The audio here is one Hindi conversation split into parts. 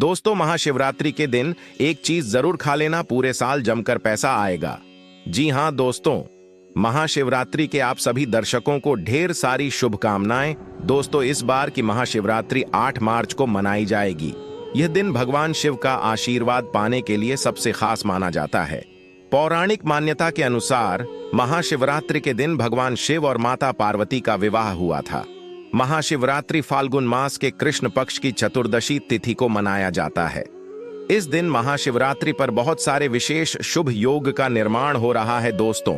दोस्तों, महाशिवरात्रि के दिन एक चीज जरूर खा लेना, पूरे साल जमकर पैसा आएगा। जी हां दोस्तों, महाशिवरात्रि के आप सभी दर्शकों को ढेर सारी शुभकामनाएं। दोस्तों, इस बार की महाशिवरात्रि 8 मार्च को मनाई जाएगी। यह दिन भगवान शिव का आशीर्वाद पाने के लिए सबसे खास माना जाता है। पौराणिक मान्यता के अनुसार महाशिवरात्रि के दिन भगवान शिव और माता पार्वती का विवाह हुआ था। महाशिवरात्रि फाल्गुन मास के कृष्ण पक्ष की चतुर्दशी तिथि को मनाया जाता है। इस दिन महाशिवरात्रि पर बहुत सारे विशेष शुभ योग का निर्माण हो रहा है। दोस्तों,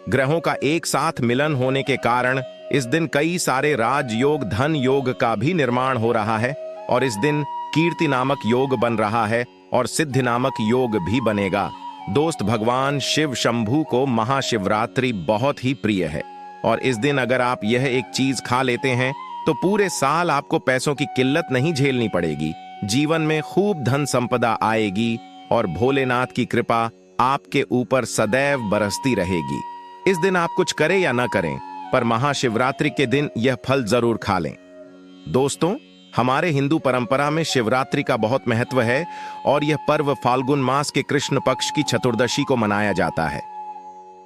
ग्रहों का एक साथ मिलन होने के कारण इस दिन कई सारे राजयोग, धन योग का भी निर्माण हो रहा है और इस दिन कीर्ति नामक योग बन रहा है और सिद्धि नामक योग भी बनेगा। दोस्त, भगवान शिव शंभू को महाशिवरात्रि बहुत ही प्रिय है और इस दिन अगर आप यह एक चीज खा लेते हैं तो पूरे साल आपको पैसों की किल्लत नहीं झेलनी पड़ेगी। जीवन में खूब धन संपदा आएगी और भोलेनाथ की कृपा आपके ऊपर सदैव बरसती रहेगी। इस दिन आप कुछ करें या ना करें, पर महाशिवरात्रि के दिन यह फल जरूर खा लें। दोस्तों, हमारे हिंदू परंपरा में शिवरात्रि का बहुत महत्व है और यह पर्व फाल्गुन मास के कृष्ण पक्ष की चतुर्दशी को मनाया जाता है।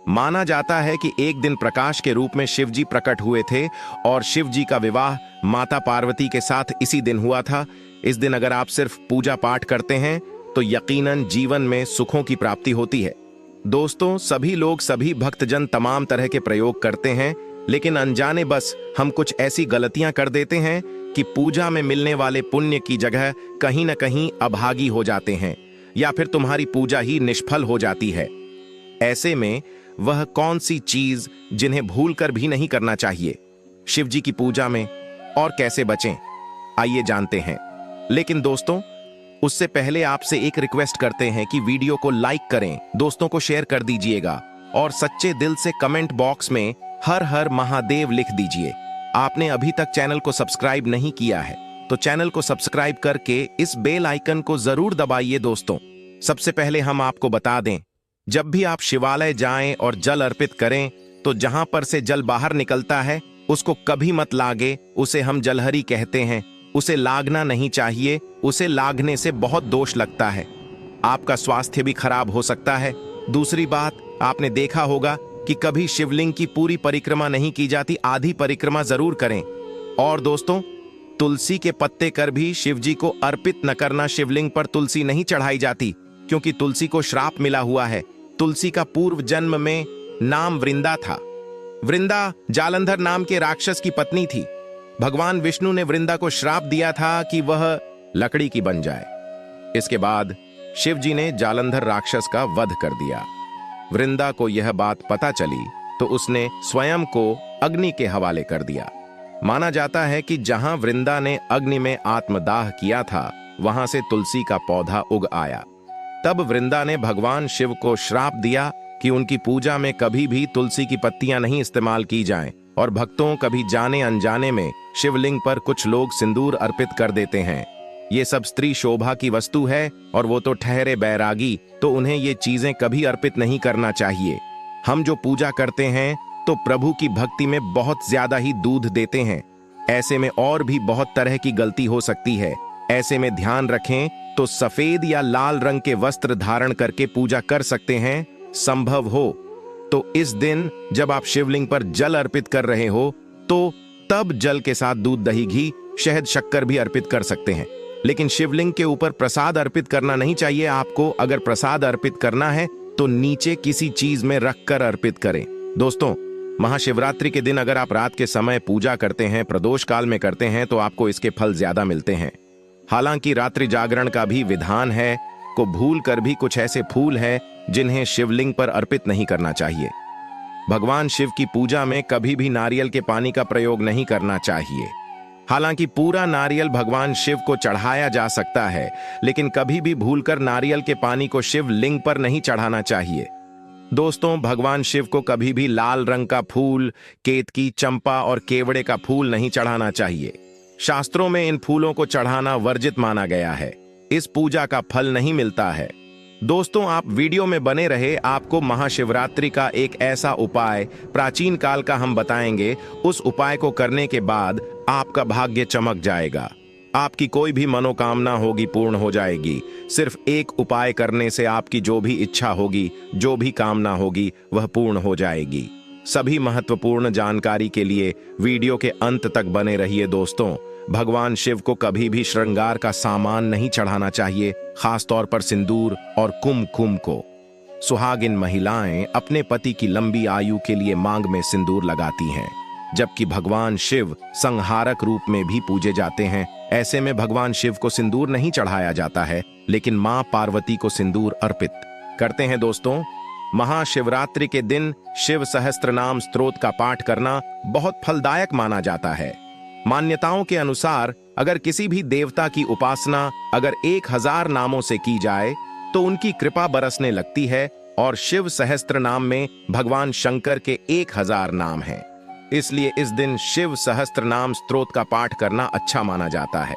माना जाता है कि एक दिन प्रकाश के रूप में शिव जी प्रकट हुए थे और शिव जी का विवाह माता पार्वती के साथ इसी दिन हुआ था। इस दिन अगर आप सिर्फ पूजा पाठ करते हैं तो यकीनन जीवन में सुखों की प्राप्ति होती है। दोस्तों, सभी लोग, सभी भक्तजन तमाम तरह के प्रयोग करते हैं, लेकिन अनजाने बस हम कुछ ऐसी गलतियां कर देते हैं कि पूजा में मिलने वाले पुण्य की जगह कहीं न कहीं अभागी हो जाते हैं या फिर तुम्हारी पूजा ही निष्फल हो जाती है। ऐसे में वह कौन सी चीज जिन्हें भूलकर भी नहीं करना चाहिए शिव जी की पूजा में, और कैसे बचें, आइए जानते हैं। लेकिन दोस्तों, उससे पहले आपसे एक रिक्वेस्ट करते हैं कि वीडियो को लाइक करें, दोस्तों को शेयर कर दीजिएगा और सच्चे दिल से कमेंट बॉक्स में हर हर महादेव लिख दीजिए। आपने अभी तक चैनल को सब्सक्राइब नहीं किया है तो चैनल को सब्सक्राइब करके इस बेल आइकन को जरूर दबाइए। दोस्तों, सबसे पहले हम आपको बता दें, जब भी आप शिवालय जाएं और जल अर्पित करें तो जहां पर से जल बाहर निकलता है उसको कभी मत लागे। उसे हम जलहरी कहते हैं। उसे लागना नहीं चाहिए, उसे लागने से बहुत दोष लगता है, आपका स्वास्थ्य भी खराब हो सकता है। दूसरी बात, आपने देखा होगा कि कभी शिवलिंग की पूरी परिक्रमा नहीं की जाती, आधी परिक्रमा जरूर करें। और दोस्तों, तुलसी के पत्ते कर भी शिव जी को अर्पित न करना। शिवलिंग पर तुलसी नहीं चढ़ाई जाती क्योंकि तुलसी को श्राप मिला हुआ है। तुलसी का पूर्व जन्म में नाम वृंदा था। वृंदा जालंधर नाम के राक्षस की पत्नी थी। भगवान विष्णु ने वृंदा को श्राप दिया था कि वह लकड़ी की बन जाए। इसके बाद शिव जी ने जालंधर राक्षस का वध कर दिया। वृंदा को यह बात पता चली तो उसने स्वयं को अग्नि के हवाले कर दिया। माना जाता है कि जहां वृंदा ने अग्नि में आत्मदाह किया था वहां से तुलसी का पौधा उग आया। तब वृंदा ने भगवान शिव को श्राप दिया कि उनकी पूजा में कभी भी तुलसी की पत्तियां नहीं इस्तेमाल की जाएं और भक्तों, कभी जाने अनजाने में शिवलिंग पर कुछ लोग सिंदूर अर्पित कर देते हैं। ये सब स्त्री शोभा की वस्तु है और वो तो ठहरे बैरागी, तो उन्हें ये चीजें कभी अर्पित नहीं करना चाहिए। हम जो पूजा करते हैं तो प्रभु की भक्ति में बहुत ज्यादा ही दूध देते हैं। ऐसे में और भी बहुत तरह की गलती हो सकती है। ऐसे में ध्यान रखें तो सफेद या लाल रंग के वस्त्र धारण करके पूजा कर सकते हैं, संभव हो तो। इस दिन जब आप शिवलिंग पर जल अर्पित कर रहे हो तो तब जल के साथ दूध, दही, घी, शहद, शक्कर भी अर्पित कर सकते हैं, लेकिन शिवलिंग के ऊपर प्रसाद अर्पित करना नहीं चाहिए। आपको अगर प्रसाद अर्पित करना है तो नीचे किसी चीज में रखकर अर्पित करें। दोस्तों, महाशिवरात्रि के दिन अगर आप रात के समय पूजा करते हैं, प्रदोष काल में करते हैं, तो आपको इसके फल ज्यादा मिलते हैं। हालांकि रात्रि जागरण का भी विधान है, को भूल कर भी कुछ ऐसे फूल हैं जिन्हें शिवलिंग पर अर्पित नहीं करना चाहिए। भगवान शिव की पूजा में कभी भी नारियल के पानी का प्रयोग नहीं करना चाहिए। हालांकि पूरा नारियल भगवान शिव को चढ़ाया जा सकता है, लेकिन कभी भी भूलकर नारियल के पानी को शिवलिंग पर नहीं चढ़ाना चाहिए। दोस्तों, भगवान शिव को कभी भी लाल रंग का फूल, केतकी, चंपा और केवड़े का फूल नहीं चढ़ाना चाहिए। शास्त्रों में इन फूलों को चढ़ाना वर्जित माना गया है। इस पूजा का फल नहीं मिलता है। दोस्तों, आप वीडियो में बने रहे, आपको महाशिवरात्रि का एक ऐसा उपाय प्राचीन काल का हम बताएंगे। उस उपाय को करने के बाद आपका भाग्य चमक जाएगा। आपकी कोई भी मनोकामना होगी पूर्ण हो जाएगी। सिर्फ एक उपाय करने से आपकी जो भी इच्छा होगी, जो भी कामना होगी, वह पूर्ण हो जाएगी। सभी महत्वपूर्ण जानकारी के लिए वीडियो के अंत तक बने रहिए दोस्तों। भगवान शिव को कभी भी श्रृंगार का सामान नहीं चढ़ाना चाहिए, खासतौर पर सिंदूर और कुमकुम को। सुहागिन महिलाएं अपने पति की लंबी आयु के लिए मांग में सिंदूर लगाती हैं, जबकि भगवान शिव संहारक रूप में भी पूजे जाते हैं। ऐसे में भगवान शिव को सिंदूर नहीं चढ़ाया जाता है, लेकिन मां पार्वती को सिंदूर अर्पित करते हैं दोस्तों। महाशिवरात्रि के दिन शिव सहस्त्रनाम स्तोत्र का पाठ करना बहुत फलदायक माना जाता है। मान्यताओं के अनुसार अगर किसी भी देवता की उपासना अगर 1000 नामों से की जाए तो उनकी कृपा बरसने लगती है, और शिव सहस्त्र नाम में भगवान शंकर के 1000 नाम हैं। इसलिए इस दिन शिव सहस्त्र नाम स्तोत्र का पाठ करना अच्छा माना जाता है।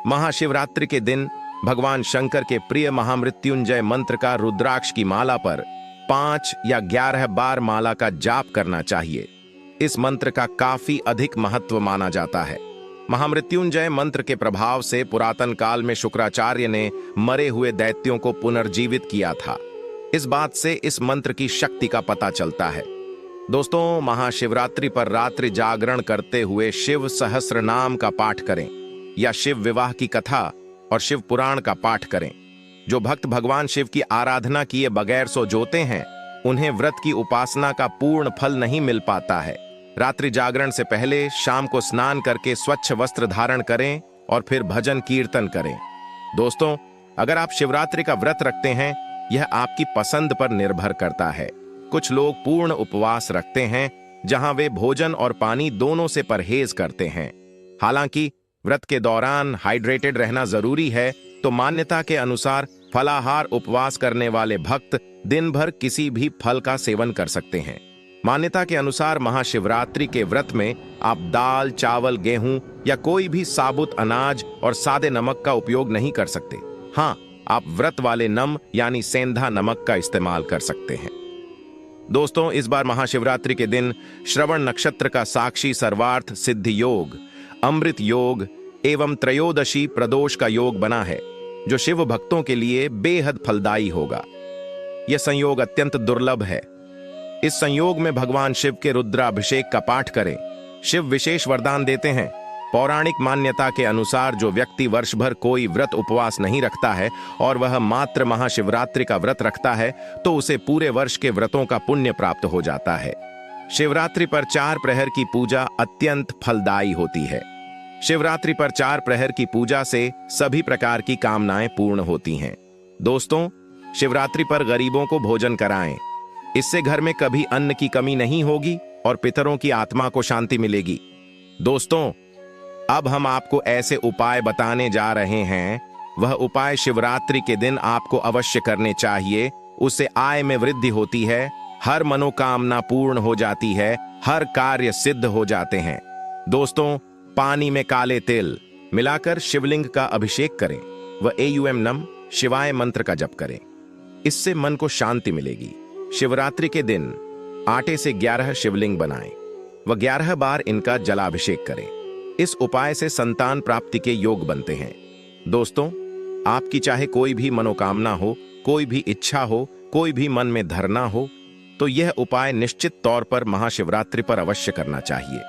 महाशिवरात्रि के दिन भगवान शंकर के प्रिय महामृत्युंजय मंत्र का रुद्राक्ष की माला पर 5 या 11 बार माला का जाप करना चाहिए। इस मंत्र का काफी अधिक महत्व माना जाता है। महामृत्युंजय मंत्र के प्रभाव से पुरातन काल में शुक्राचार्य ने मरे हुए दैत्यों को पुनर्जीवित किया था। इस बात से इस मंत्र की शक्ति का पता चलता है। दोस्तों, महाशिवरात्रि पर रात्रि जागरण करते हुए शिव सहस्त्र नाम का पाठ करें या शिव विवाह की कथा और शिव पुराण का पाठ करें। जो भक्त भगवान शिव की आराधना किए बगैर सो जोते हैं, उन्हें व्रत की उपासना का पूर्ण फल नहीं मिल पाता है। रात्रि जागरण से पहले शाम को स्नान करके स्वच्छ वस्त्र धारण करें और फिर भजन कीर्तन करें। दोस्तों, अगर आप शिवरात्रि का व्रत रखते हैं, यह आपकी पसंद पर निर्भर करता है। कुछ लोग पूर्ण उपवास रखते हैं, जहां वे भोजन और पानी दोनों से परहेज करते हैं। हालांकि व्रत के दौरान हाइड्रेटेड रहना जरूरी है, तो मान्यता के अनुसार फलाहार उपवास करने वाले भक्त दिन भर किसी भी फल का सेवन कर सकते हैं। मान्यता के अनुसार महाशिवरात्रि के व्रत में आप दाल, चावल, गेहूं या कोई भी साबुत अनाज और सादे नमक का उपयोग नहीं कर सकते। हाँ, आप व्रत वाले नम यानी सेंधा नमक का इस्तेमाल कर सकते हैं। दोस्तों, इस बार महाशिवरात्रि के दिन श्रवण नक्षत्र का साक्षी सर्वार्थ सिद्धि योग, अमृत योग एवं त्रयोदशी प्रदोष का योग बना है, जो शिव भक्तों के लिए बेहद फलदायी होगा। यह संयोग अत्यंत दुर्लभ है। इस संयोग में भगवान शिव के रुद्राभिषेक का पाठ करें। शिव विशेष वरदान देते हैं। पौराणिक मान्यता के अनुसार जो व्यक्ति वर्ष भर कोई व्रत उपवास नहीं रखता है और वह मात्र महाशिवरात्रि का व्रत रखता है, तो उसे पूरे वर्ष के व्रतों का पुण्य प्राप्त हो जाता है। शिवरात्रि पर 4 प्रहर की पूजा अत्यंत फलदायी होती है। शिवरात्रि पर 4 प्रहर की पूजा से सभी प्रकार की कामनाएं पूर्ण होती हैं। दोस्तों, शिवरात्रि पर गरीबों को भोजन कराएं। इससे घर में कभी अन्न की कमी नहीं होगी और पितरों की आत्मा को शांति मिलेगी। दोस्तों, अब हम आपको ऐसे उपाय बताने जा रहे हैं। वह उपाय शिवरात्रि के दिन आपको अवश्य करने चाहिए। उससे आय में वृद्धि होती है, हर मनोकामना पूर्ण हो जाती है, हर कार्य सिद्ध हो जाते हैं। दोस्तों, पानी में काले तिल मिलाकर शिवलिंग का अभिषेक करें। वह AUM नम शिवाय मंत्र का जप करें। इससे मन को शांति मिलेगी। शिवरात्रि के दिन आटे से 11 शिवलिंग बनाएं व 11 बार इनका जलाभिषेक करें। इस उपाय से संतान प्राप्ति के योग बनते हैं। दोस्तों, आपकी चाहे कोई भी मनोकामना हो, कोई भी इच्छा हो, कोई भी मन में धरना हो, तो यह उपाय निश्चित तौर पर महाशिवरात्रि पर अवश्य करना चाहिए।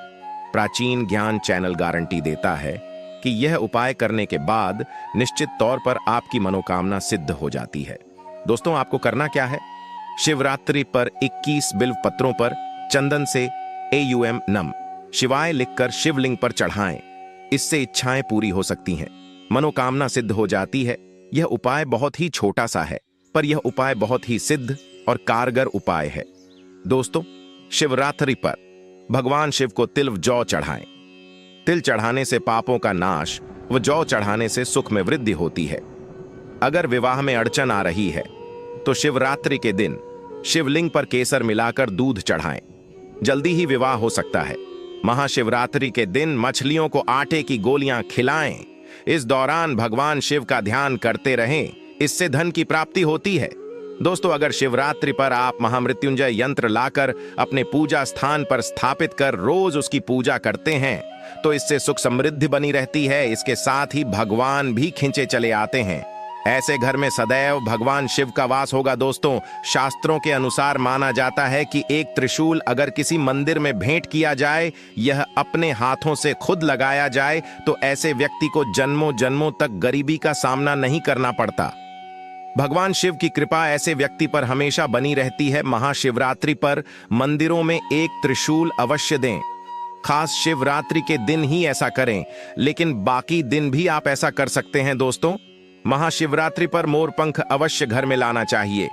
प्राचीन ज्ञान चैनल गारंटी देता है कि यह उपाय करने के बाद निश्चित तौर पर आपकी मनोकामना सिद्ध हो जाती है। दोस्तों, आपको करना क्या है? शिवरात्रि पर 21 बिल्व पत्रों पर चंदन से AUM नम शिवाय लिखकर शिवलिंग पर चढ़ाएं। इससे इच्छाएं पूरी हो सकती हैं, मनोकामना सिद्ध हो जाती है। यह उपाय बहुत ही छोटा सा है, पर यह उपाय बहुत ही सिद्ध और कारगर उपाय है। दोस्तों, शिवरात्रि पर भगवान शिव को तिल व जौ चढ़ाएं। तिल चढ़ाने से पापों का नाश व जौ चढ़ाने से सुख में वृद्धि होती है। अगर विवाह में अड़चन आ रही है तो शिवरात्रि के दिन शिवलिंग पर केसर मिलाकर दूध चढ़ाएं। जल्दी ही विवाह हो सकता है। महाशिवरात्रि के दिन मछलियों को आटे की गोलियां खिलाएं। इस दौरान भगवान शिव का ध्यान करते रहें। इससे धन की प्राप्ति होती है। दोस्तों, अगर शिवरात्रि पर आप महामृत्युंजय यंत्र लाकर अपने पूजा स्थान पर स्थापित कर रोज उसकी पूजा करते हैं तो इससे सुख समृद्धि बनी रहती है। इसके साथ ही भगवान भी खिंचे चले आते हैं। ऐसे घर में सदैव भगवान शिव का वास होगा। दोस्तों, शास्त्रों के अनुसार माना जाता है कि एक त्रिशूल अगर किसी मंदिर में भेंट किया जाए, यह अपने हाथों से खुद लगाया जाए, तो ऐसे व्यक्ति को जन्मों जन्मों तक गरीबी का सामना नहीं करना पड़ता। भगवान शिव की कृपा ऐसे व्यक्ति पर हमेशा बनी रहती है। महाशिवरात्रि पर मंदिरों में एक त्रिशूल अवश्य दें। खास शिवरात्रि के दिन ही ऐसा करें, लेकिन बाकी दिन भी आप ऐसा कर सकते हैं। दोस्तों, महाशिवरात्रि पर मोरपंख अवश्य घर में लाना चाहिए।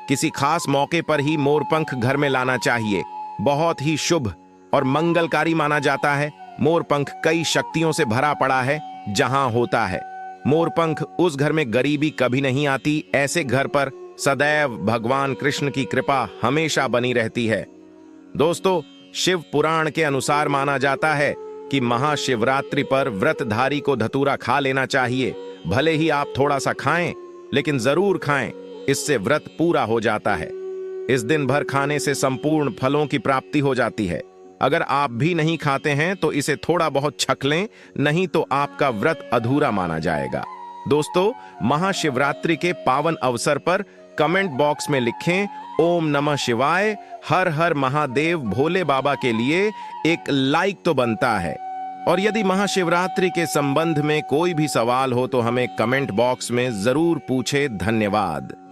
किसी खास मौके पर ही मोरपंख घर में लाना चाहिए। बहुत ही शुभ और मंगलकारी माना जाता है। मोरपंख कई शक्तियों से भरा पड़ा है। जहां होता है मोरपंख, उस घर में गरीबी कभी नहीं आती। ऐसे घर पर सदैव भगवान कृष्ण की कृपा हमेशा बनी रहती है। दोस्तों, शिव पुराण के अनुसार माना जाता है कि महाशिवरात्रि पर व्रतधारी को धतूरा खा लेना चाहिए। भले ही आप थोड़ा सा खाएं, लेकिन जरूर खाएं। इससे व्रत पूरा हो जाता है। इस दिन भर खाने से संपूर्ण फलों की प्राप्ति हो जाती है। अगर आप भी नहीं खाते हैं तो इसे थोड़ा बहुत छक लें, नहीं तो आपका व्रत अधूरा माना जाएगा। दोस्तों, महाशिवरात्रि के पावन अवसर पर कमेंट बॉक्स में लिखें ओम नमः शिवाय, हर हर महादेव। भोले बाबा के लिए एक लाइक तो बनता है। और यदि महाशिवरात्रि के संबंध में कोई भी सवाल हो तो हमें कमेंट बॉक्स में जरूर पूछे। धन्यवाद।